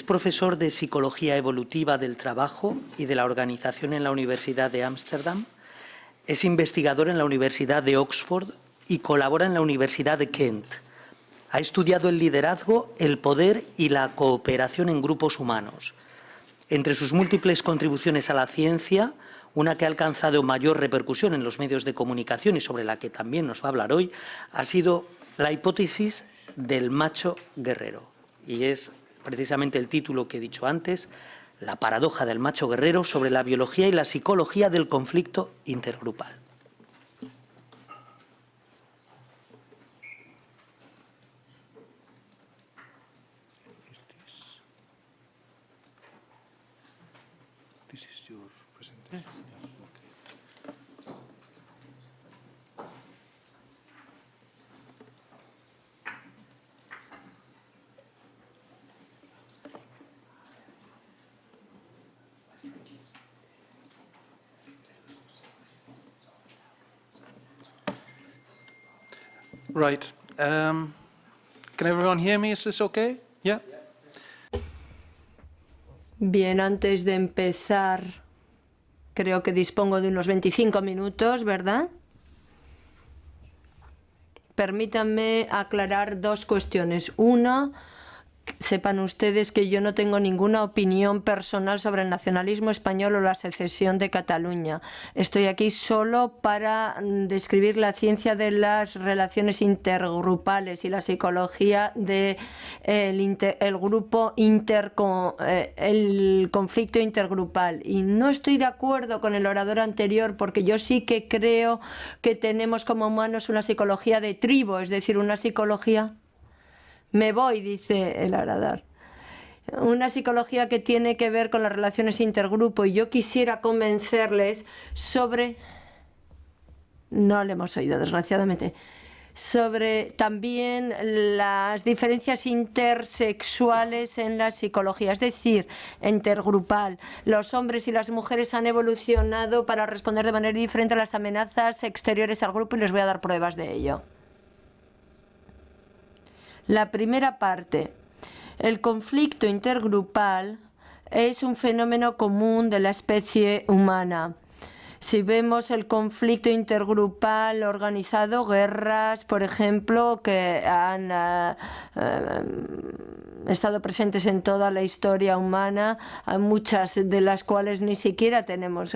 Es profesor de Psicología Evolutiva del Trabajo y de la Organización en la Universidad de Ámsterdam. Es investigador en la Universidad de Oxford y colabora en la Universidad de Kent. Ha estudiado el liderazgo, el poder y la cooperación en grupos humanos. Entre sus múltiples contribuciones a la ciencia, una que ha alcanzado mayor repercusión en los medios de comunicación y sobre la que también nos va a hablar hoy, ha sido la hipótesis del macho guerrero. Y es precisamente el título que he dicho antes, la paradoja del macho guerrero sobre la biología y la psicología del conflicto intergrupal. This is your presentation. Yes. Right. Can everyone hear me? Is this okay? Yeah. Bien, antes de empezar, creo que dispongo de unos 25 minutos, ¿verdad? Permítanme aclarar dos cuestiones. Una, sepan ustedes que yo no tengo ninguna opinión personal sobre el nacionalismo español o la secesión de Cataluña. Estoy aquí solo para describir la ciencia de las relaciones intergrupales y la psicología del el conflicto intergrupal. Y no estoy de acuerdo con el orador anterior porque yo sí que creo que tenemos como humanos una psicología de tribu, es decir, una psicología... Me voy, dice el orador. Una psicología que tiene que ver con las relaciones intergrupo y yo quisiera convencerles sobre... No le hemos oído, desgraciadamente. Sobre también las diferencias intersexuales en la psicología, es decir, intergrupal. Los hombres y las mujeres han evolucionado para responder de manera diferente a las amenazas exteriores al grupo y les voy a dar pruebas de ello. La primera parte, el conflicto intergrupal es un fenómeno común de la especie humana. Si vemos el conflicto intergrupal organizado, guerras, por ejemplo, que han estado presentes en toda la historia humana, muchas de las cuales ni siquiera tenemos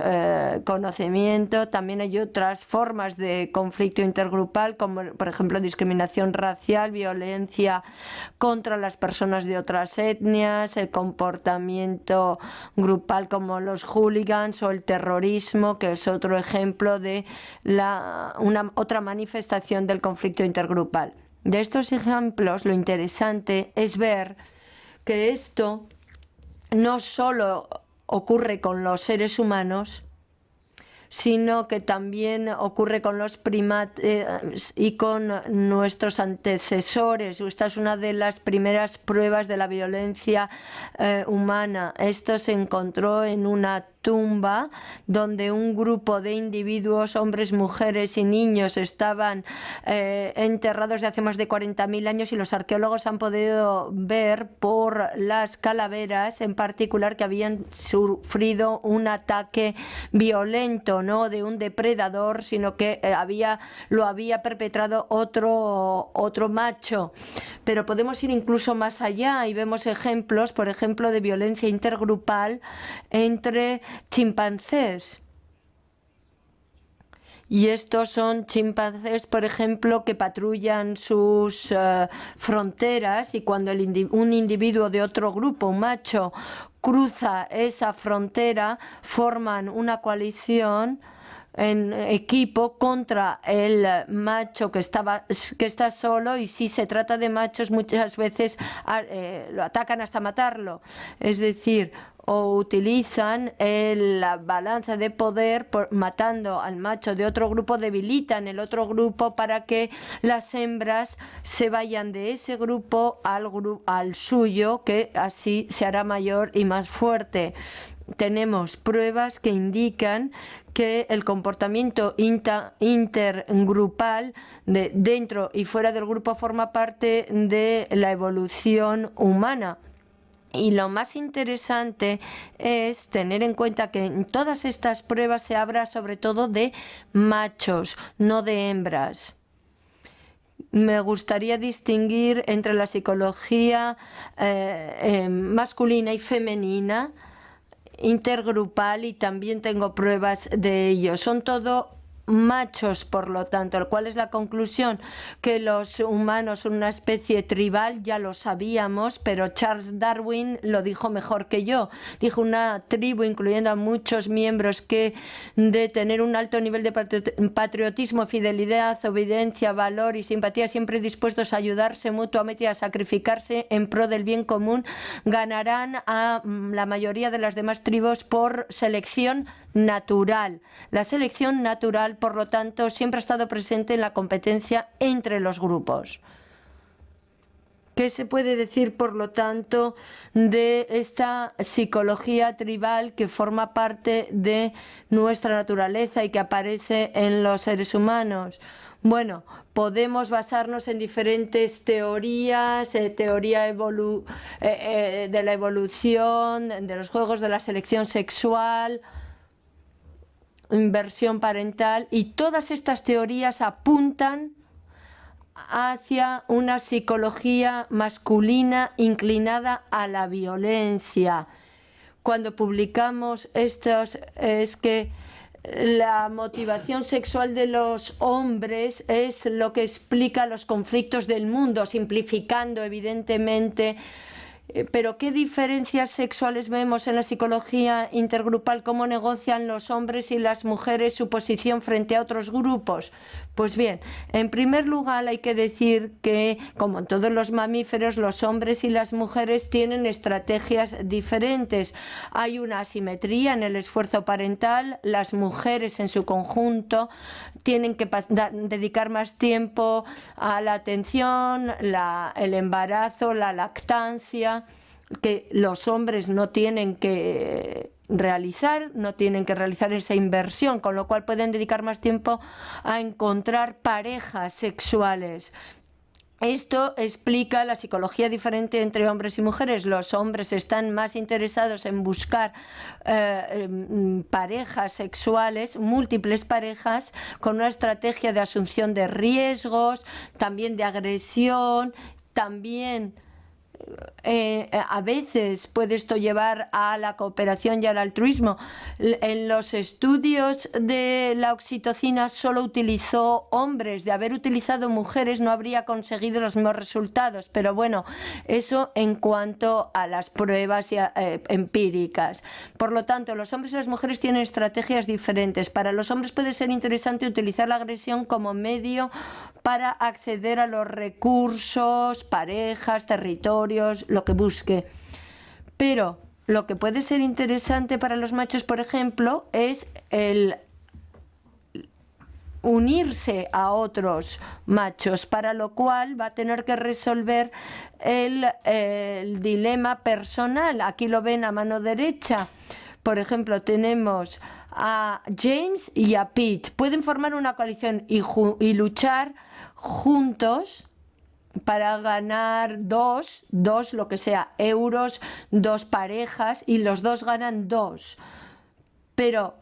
conocimiento. También hay otras formas de conflicto intergrupal, como por ejemplo discriminación racial, violencia contra las personas de otras etnias, el comportamiento grupal como los hooligans o el terrorismo, que es otro ejemplo de otra manifestación del conflicto intergrupal. De estos ejemplos, lo interesante es ver que esto no solo ocurre con los seres humanos, sino que también ocurre con los primates y con nuestros antecesores. Esta es una de las primeras pruebas de la violencia humana. Esto se encontró en una tumba donde un grupo de individuos, hombres, mujeres y niños, estaban enterrados de hace más de 40.000 años y los arqueólogos han podido ver por las calaveras en particular que habían sufrido un ataque violento, no de un depredador, sino que lo había perpetrado otro macho. Pero podemos ir incluso más allá y vemos ejemplos, por ejemplo, de violencia intergrupal entre chimpancés. Y estos son chimpancés, por ejemplo, que patrullan sus fronteras y cuando un individuo de otro grupo, un macho, cruza esa frontera, forman una coalición en equipo contra el macho que está solo, y si se trata de machos muchas veces lo atacan hasta matarlo. Es decir, o utilizan la balanza de poder matando al macho de otro grupo, debilitan el otro grupo para que las hembras se vayan de ese grupo al suyo, que así se hará mayor y más fuerte. Tenemos pruebas que indican que el comportamiento intergrupal de dentro y fuera del grupo forma parte de la evolución humana. Y lo más interesante es tener en cuenta que en todas estas pruebas se habla sobre todo de machos, no de hembras. Me gustaría distinguir entre la psicología masculina y femenina, intergrupal, y también tengo pruebas de ello. Son todo machos, por lo tanto. ¿Cuál es la conclusión? Que los humanos son una especie tribal, ya lo sabíamos, pero Charles Darwin lo dijo mejor que yo. Dijo: una tribu, incluyendo a muchos miembros, que de tener un alto nivel de patriotismo, fidelidad, obediencia, valor y simpatía, siempre dispuestos a ayudarse mutuamente y a sacrificarse en pro del bien común, ganarán a la mayoría de las demás tribus por selección natural. La selección natural, por lo tanto, siempre ha estado presente en la competencia entre los grupos. ¿Qué se puede decir, por lo tanto, de esta psicología tribal que forma parte de nuestra naturaleza y que aparece en los seres humanos? Bueno, podemos basarnos en diferentes teorías, teoría de la evolución, de los juegos de la selección sexual, inversión parental, y todas estas teorías apuntan hacia una psicología masculina inclinada a la violencia. Cuando publicamos estos, es que la motivación sexual de los hombres es lo que explica los conflictos del mundo, simplificando evidentemente. Pero ¿qué diferencias sexuales vemos en la psicología intergrupal? ¿Cómo negocian los hombres y las mujeres su posición frente a otros grupos? Pues bien, en primer lugar hay que decir que, como en todos los mamíferos, los hombres y las mujeres tienen estrategias diferentes. Hay una asimetría en el esfuerzo parental. Las mujeres en su conjunto tienen que dedicar más tiempo a la atención, el embarazo, la lactancia, que los hombres no tienen que realizar esa inversión, con lo cual pueden dedicar más tiempo a encontrar parejas sexuales. Esto explica la psicología diferente entre hombres y mujeres. Los hombres están más interesados en buscar parejas sexuales, múltiples parejas, con una estrategia de asunción de riesgos, también de agresión, también a veces puede esto llevar a la cooperación y al altruismo. En los estudios de la oxitocina solo utilizó hombres. De haber utilizado mujeres no habría conseguido los mismos resultados. Pero bueno, eso en cuanto a las pruebas empíricas. Por lo tanto, los hombres y las mujeres tienen estrategias diferentes. Para los hombres puede ser interesante utilizar la agresión como medio para acceder a los recursos, parejas, territorios, lo que busque. Pero lo que puede ser interesante para los machos, por ejemplo, es el unirse a otros machos, para lo cual va a tener que resolver el dilema personal. Aquí lo ven a mano derecha. Por ejemplo, tenemos a James y a Pete. Pueden formar una coalición y luchar juntos para ganar dos, lo que sea, euros, 2 parejas, y los dos ganan 2. Pero,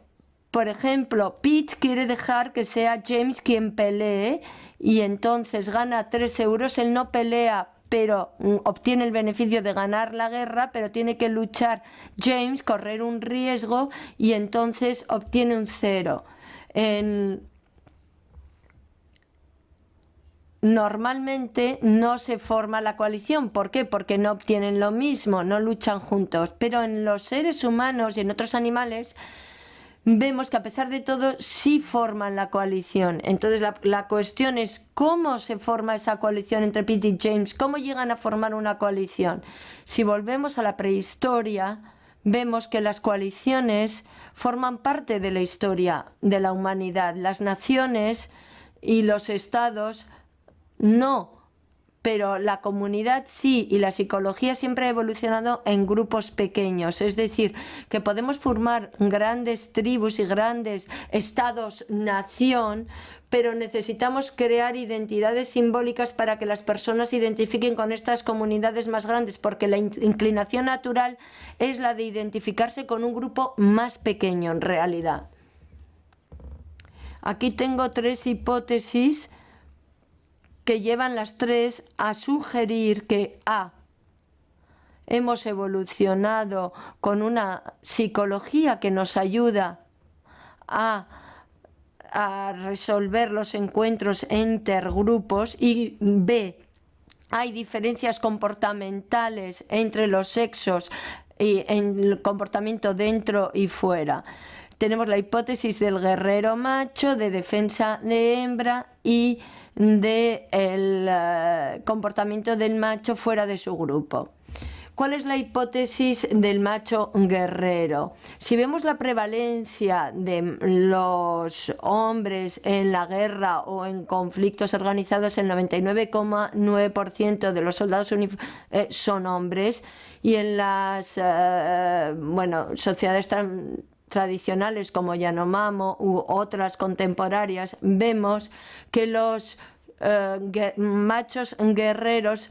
por ejemplo, Pete quiere dejar que sea James quien pelee y entonces gana 3 euros. Él no pelea, pero obtiene el beneficio de ganar la guerra, pero tiene que luchar James, correr un riesgo, y entonces obtiene un 0. Normalmente no se forma la coalición. ¿Por qué? Porque no obtienen lo mismo, no luchan juntos. Pero en los seres humanos y en otros animales vemos que a pesar de todo sí forman la coalición. Entonces la cuestión es cómo se forma esa coalición entre Pete y James, cómo llegan a formar una coalición. Si volvemos a la prehistoria, vemos que las coaliciones forman parte de la historia de la humanidad. Las naciones y los estados no pero la comunidad sí, y la psicología siempre ha evolucionado en grupos pequeños, es decir, que podemos formar grandes tribus y grandes estados-nación, pero necesitamos crear identidades simbólicas para que las personas se identifiquen con estas comunidades más grandes, porque la inclinación natural es la de identificarse con un grupo más pequeño en realidad. Aquí tengo 3 hipótesis que llevan las 3 a sugerir que hemos evolucionado con una psicología que nos ayuda a resolver los encuentros intergrupos, y B, hay diferencias comportamentales entre los sexos y en el comportamiento dentro y fuera. Tenemos la hipótesis del guerrero macho, de defensa de hembra y del comportamiento del macho fuera de su grupo. ¿Cuál es la hipótesis del macho guerrero? Si vemos la prevalencia de los hombres en la guerra o en conflictos organizados, el 99,9% de los soldados son hombres, y en las sociedades tradicionales como Yanomamo u otras contemporáneas vemos que los machos guerreros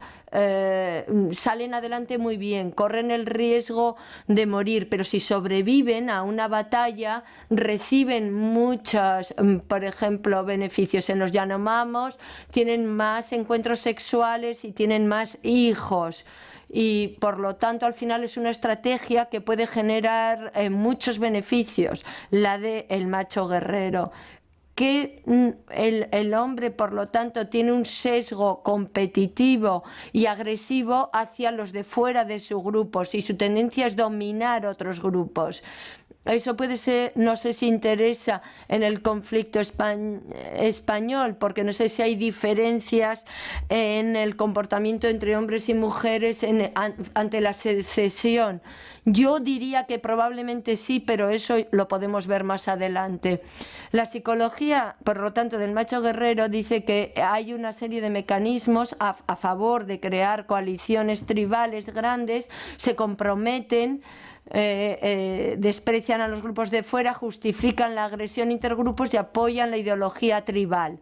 salen adelante muy bien, corren el riesgo de morir, pero si sobreviven a una batalla reciben muchos, por ejemplo, beneficios. En los Yanomamos tienen más encuentros sexuales y tienen más hijos, y por lo tanto al final es una estrategia que puede generar muchos beneficios, la del macho guerrero. Que el hombre, por lo tanto, tiene un sesgo competitivo y agresivo hacia los de fuera de su grupo, si su tendencia es dominar otros grupos. Eso puede ser, no sé si interesa en el conflicto español, porque no sé si hay diferencias en el comportamiento entre hombres y mujeres ante la secesión. Yo diría que probablemente sí, pero eso lo podemos ver más adelante. La psicología, por lo tanto, del macho guerrero dice que hay una serie de mecanismos a favor de crear coaliciones tribales grandes, se comprometen, desprecian a los grupos de fuera, justifican la agresión intergrupos y apoyan la ideología tribal.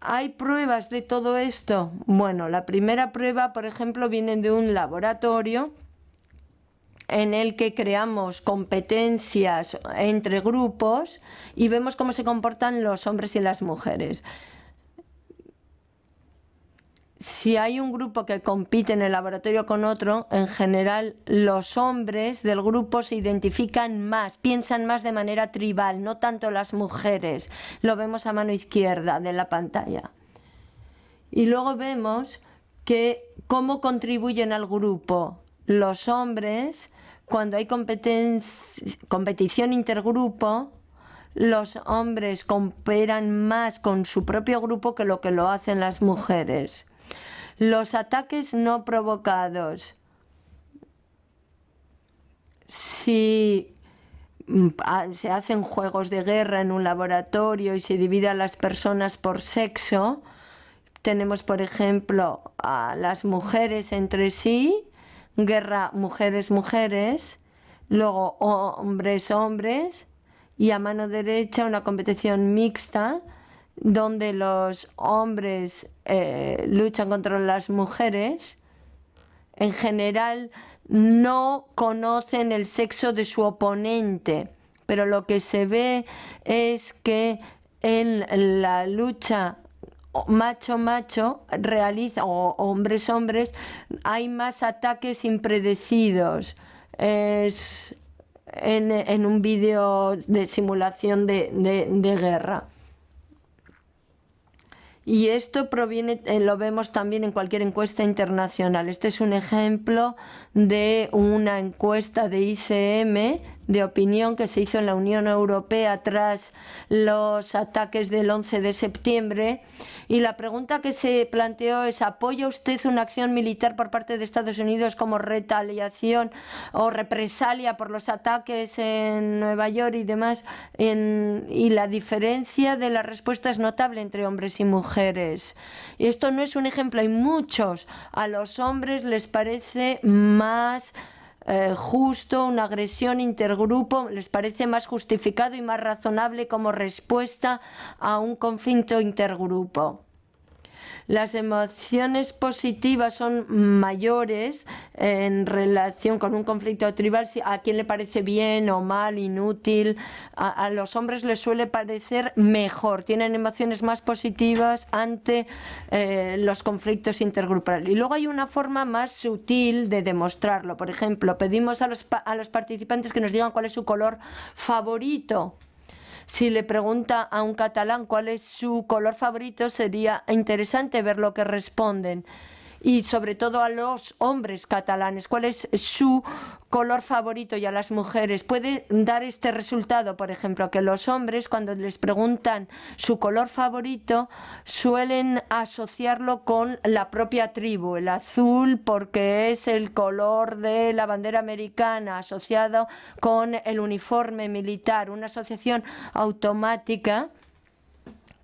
¿Hay pruebas de todo esto? Bueno, la primera prueba, por ejemplo, viene de un laboratorio en el que creamos competencias entre grupos y vemos cómo se comportan los hombres y las mujeres. Si hay un grupo que compite en el laboratorio con otro, en general los hombres del grupo se identifican más, piensan más de manera tribal, no tanto las mujeres. Lo vemos a mano izquierda de la pantalla. Y luego vemos que cómo contribuyen al grupo los hombres cuando hay competición intergrupo. Los hombres cooperan más con su propio grupo que lo hacen las mujeres. Los ataques no provocados. Si se hacen juegos de guerra en un laboratorio y se divide a las personas por sexo, tenemos, por ejemplo, a las mujeres entre sí, guerra mujeres-mujeres, luego hombres-hombres, y a mano derecha una competición mixta, donde los hombres luchan contra las mujeres. En general no conocen el sexo de su oponente, pero lo que se ve es que en la lucha macho-macho o hombres-hombres hay más ataques impredecidos. Es en un vídeo de simulación de guerra. Y esto proviene, lo vemos también en cualquier encuesta internacional. Este es un ejemplo de una encuesta de ICM de opinión que se hizo en la Unión Europea tras los ataques del 11 de septiembre. Y la pregunta que se planteó es: ¿apoya usted una acción militar por parte de Estados Unidos como retaliación o represalia por los ataques en Nueva York y demás? Y la diferencia de la respuesta es notable entre hombres y mujeres. Y esto no es un ejemplo, hay muchos. A los hombres les parece más justo una agresión intergrupo, les parece más justificado y más razonable como respuesta a un conflicto intergrupo. Las emociones positivas son mayores en relación con un conflicto tribal, a quién le parece bien o mal, inútil. A los hombres les suele parecer mejor, tienen emociones más positivas ante los conflictos intergrupales. Y luego hay una forma más sutil de demostrarlo. Por ejemplo, pedimos a los participantes que nos digan cuál es su color favorito. Si le pregunta a un catalán cuál es su color favorito, sería interesante ver lo que responden. Y sobre todo a los hombres catalanes, cuál es su color favorito, y a las mujeres. Puede dar este resultado, por ejemplo, que los hombres, cuando les preguntan su color favorito, suelen asociarlo con la propia tribu. El azul porque es el color de la bandera americana, asociado con el uniforme militar, una asociación automática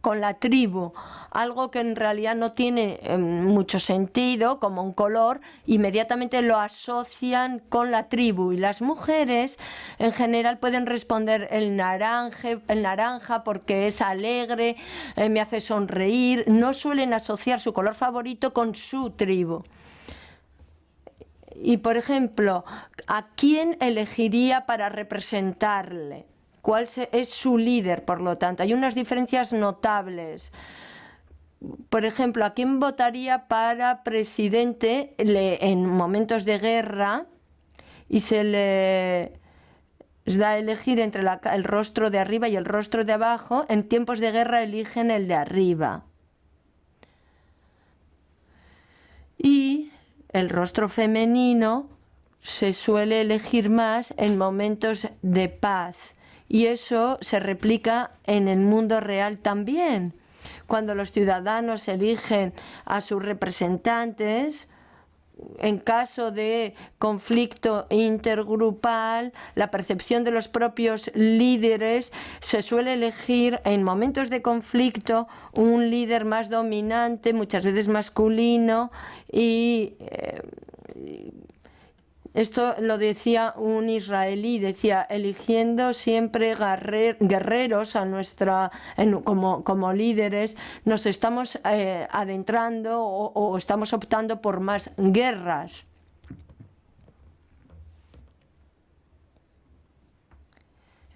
con la tribu, algo que en realidad no tiene mucho sentido, como un color, inmediatamente lo asocian con la tribu. Y las mujeres en general pueden responder el naranja porque es alegre, me hace sonreír. No suelen asociar su color favorito con su tribu. Y por ejemplo, ¿a quién elegiría para representarle? ¿Cuál es su líder, por lo tanto? Hay unas diferencias notables. Por ejemplo, ¿a quién votaría para presidente en momentos de guerra y se le da a elegir entre el rostro de arriba y el rostro de abajo? En tiempos de guerra eligen el de arriba. Y el rostro femenino se suele elegir más en momentos de paz. Y eso se replica en el mundo real también. Cuando los ciudadanos eligen a sus representantes, en caso de conflicto intergrupal, la percepción de los propios líderes se suele elegir en momentos de conflicto un líder más dominante, muchas veces masculino, y esto lo decía un israelí, decía: eligiendo siempre guerreros como líderes, nos estamos adentrando o estamos optando por más guerras.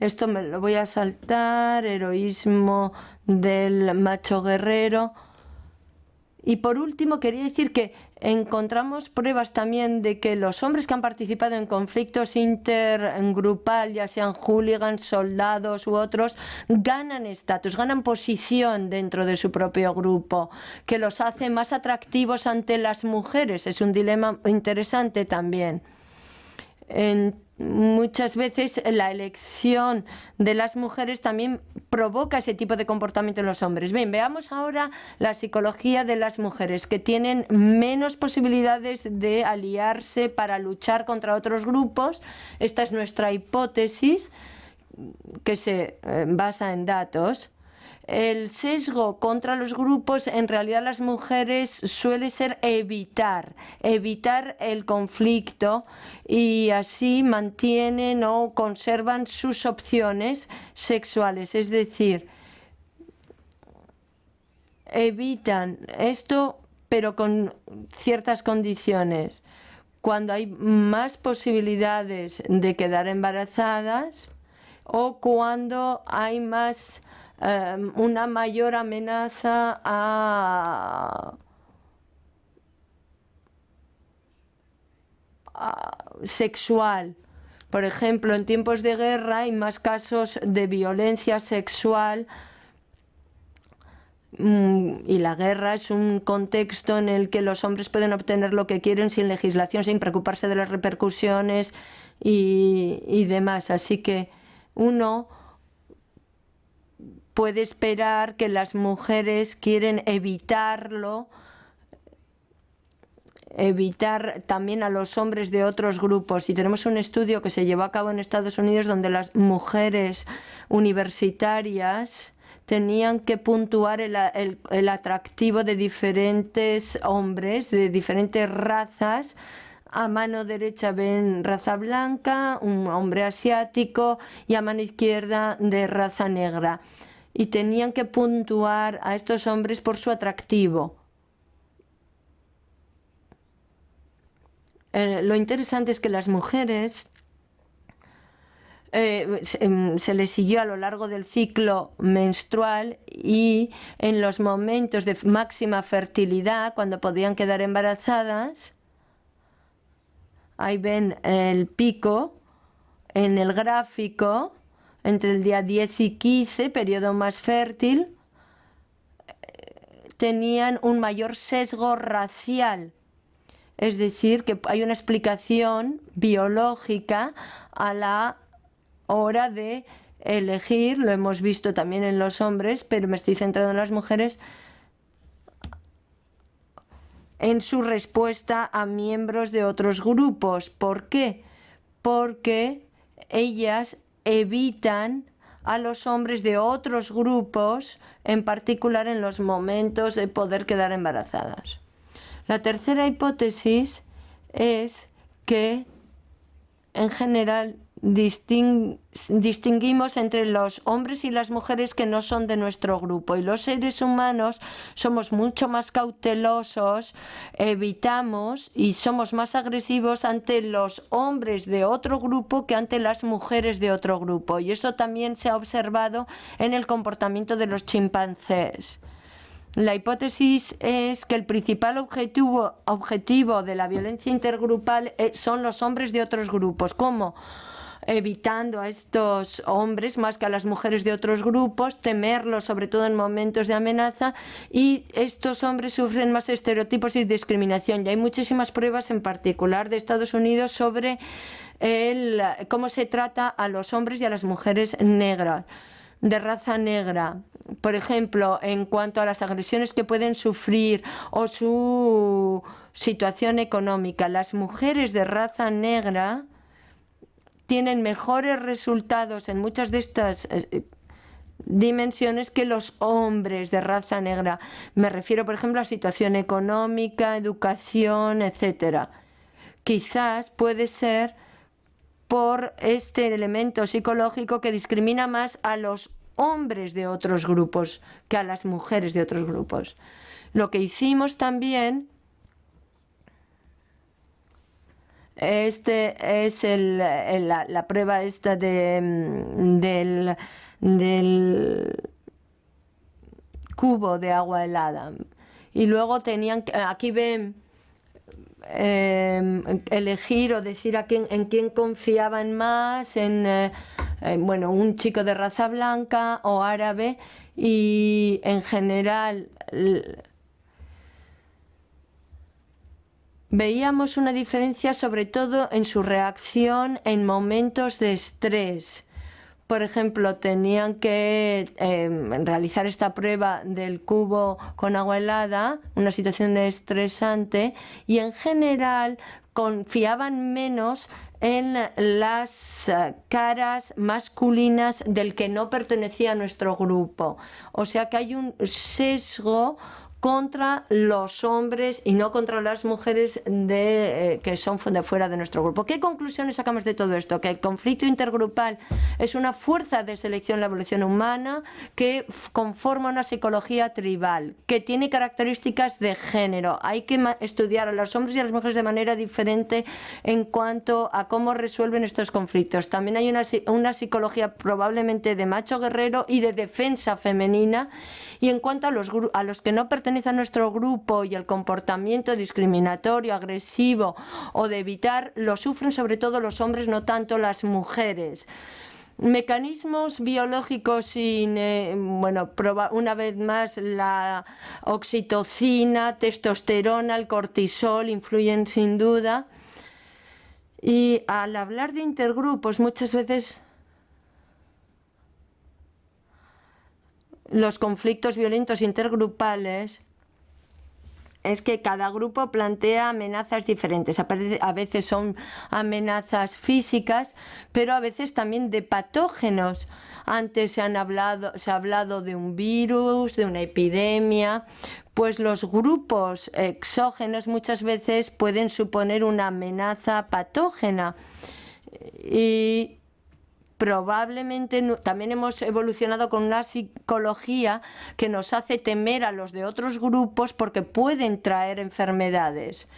Esto me lo voy a saltar, heroísmo del macho guerrero. Y por último, quería decir que encontramos pruebas también de que los hombres que han participado en conflictos intergrupal, ya sean hooligans, soldados u otros, ganan estatus, ganan posición dentro de su propio grupo, que los hace más atractivos ante las mujeres. Es un dilema interesante también. Muchas veces la elección de las mujeres también provoca ese tipo de comportamiento en los hombres. Bien, veamos ahora la psicología de las mujeres, que tienen menos posibilidades de aliarse para luchar contra otros grupos. Esta es nuestra hipótesis, que se basa en datos. El sesgo contra los grupos, en realidad las mujeres, suele ser evitar el conflicto, y así mantienen o conservan sus opciones sexuales, es decir, evitan esto pero con ciertas condiciones. Cuando hay más posibilidades de quedar embarazadas o cuando hay una mayor amenaza sexual. Por ejemplo, en tiempos de guerra hay más casos de violencia sexual, y la guerra es un contexto en el que los hombres pueden obtener lo que quieren sin legislación, sin preocuparse de las repercusiones y demás. Así que uno puede esperar que las mujeres quieren evitarlo, evitar también a los hombres de otros grupos. Y tenemos un estudio que se llevó a cabo en Estados Unidos donde las mujeres universitarias tenían que puntuar el atractivo de diferentes hombres, de diferentes razas. A mano derecha ven raza blanca, un hombre asiático, y a mano izquierda de raza negra. Y tenían que puntuar a estos hombres por su atractivo. Lo interesante es que las mujeres se les siguió a lo largo del ciclo menstrual y en los momentos de máxima fertilidad, cuando podían quedar embarazadas. Ahí ven el pico en el gráfico entre el día 10 y 15, periodo más fértil, tenían un mayor sesgo racial. Es decir, que hay una explicación biológica a la hora de elegir, lo hemos visto también en los hombres, pero me estoy centrando en las mujeres, en su respuesta a miembros de otros grupos. ¿Por qué? Porque ellas evitan a los hombres de otros grupos, en particular en los momentos de poder quedar embarazadas. La tercera hipótesis es que en general distinguimos entre los hombres y las mujeres que no son de nuestro grupo, y los seres humanos somos mucho más cautelosos, evitamos y somos más agresivos ante los hombres de otro grupo que ante las mujeres de otro grupo, y eso también se ha observado en el comportamiento de los chimpancés. La hipótesis es que el principal objetivo de la violencia intergrupal son los hombres de otros grupos. ¿Cómo? Evitando a estos hombres más que a las mujeres de otros grupos, temerlos sobre todo en momentos de amenaza, y estos hombres sufren más estereotipos y discriminación. Y hay muchísimas pruebas, en particular de Estados Unidos, sobre cómo se trata a los hombres y a las mujeres negras, de raza negra. Por ejemplo, en cuanto a las agresiones que pueden sufrir o su situación económica, las mujeres de raza negra tienen mejores resultados en muchas de estas dimensiones que los hombres de raza negra. Me refiero, por ejemplo, a situación económica, educación, etcétera. Quizás puede ser por este elemento psicológico que discrimina más a los hombres de otros grupos que a las mujeres de otros grupos. Lo que hicimos también, es la prueba esta del cubo de agua helada, y luego tenían que, aquí ven, elegir o decir en quién confiaban más, bueno, un chico de raza blanca o árabe, y en general veíamos una diferencia sobre todo en su reacción en momentos de estrés. Por ejemplo, tenían que realizar esta prueba del cubo con agua helada, una situación estresante, y en general confiaban menos en las caras masculinas del que no pertenecía a nuestro grupo. O sea que hay un sesgo contra los hombres y no contra las mujeres que son de fuera de nuestro grupo. ¿Qué conclusiones sacamos de todo esto? Que el conflicto intergrupal es una fuerza de selección en la evolución humana que conforma una psicología tribal, que tiene características de género. Hay que estudiar a los hombres y a las mujeres de manera diferente en cuanto a cómo resuelven estos conflictos. También hay una psicología probablemente de macho guerrero y de defensa femenina. Y en cuanto a los que no pertenecen a nuestro grupo y el comportamiento discriminatorio, agresivo o de evitar, lo sufren sobre todo los hombres, no tanto las mujeres. Mecanismos biológicos bueno, una vez más la oxitocina, testosterona, el cortisol influyen sin duda. Y al hablar de intergrupos, muchas veces los conflictos violentos intergrupales es que cada grupo plantea amenazas diferentes. A veces son amenazas físicas, pero a veces también de patógenos. Antes se ha hablado de un virus, de una epidemia. Pues los grupos exógenos muchas veces pueden suponer una amenaza patógena. Y probablemente también hemos evolucionado con una psicología que nos hace temer a los de otros grupos porque pueden traer enfermedades.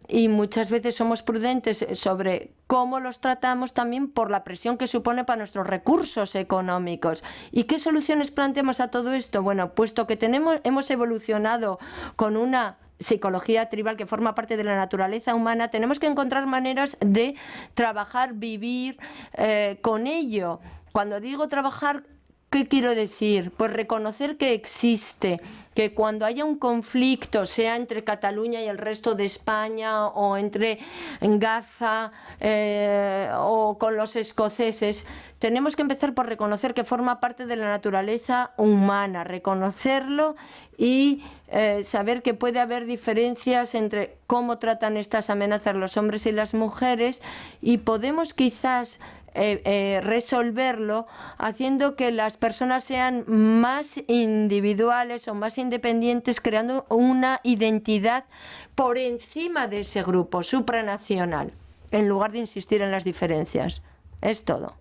Y muchas veces somos prudentes sobre cómo los tratamos también por la presión que supone para nuestros recursos económicos. ¿Y qué soluciones planteamos a todo esto? Bueno, puesto que hemos evolucionado con una psicología tribal que forma parte de la naturaleza humana, tenemos que encontrar maneras de trabajar, vivir con ello. Cuando digo trabajar, ¿qué quiero decir? Pues reconocer que existe, que cuando haya un conflicto, sea entre Cataluña y el resto de España, o entre Gaza o con los escoceses, tenemos que empezar por reconocer que forma parte de la naturaleza humana, reconocerlo y saber que puede haber diferencias entre cómo tratan estas amenazas los hombres y las mujeres, y podemos quizás resolverlo haciendo que las personas sean más individuales o más independientes, creando una identidad por encima de ese grupo supranacional, en lugar de insistir en las diferencias. Es todo.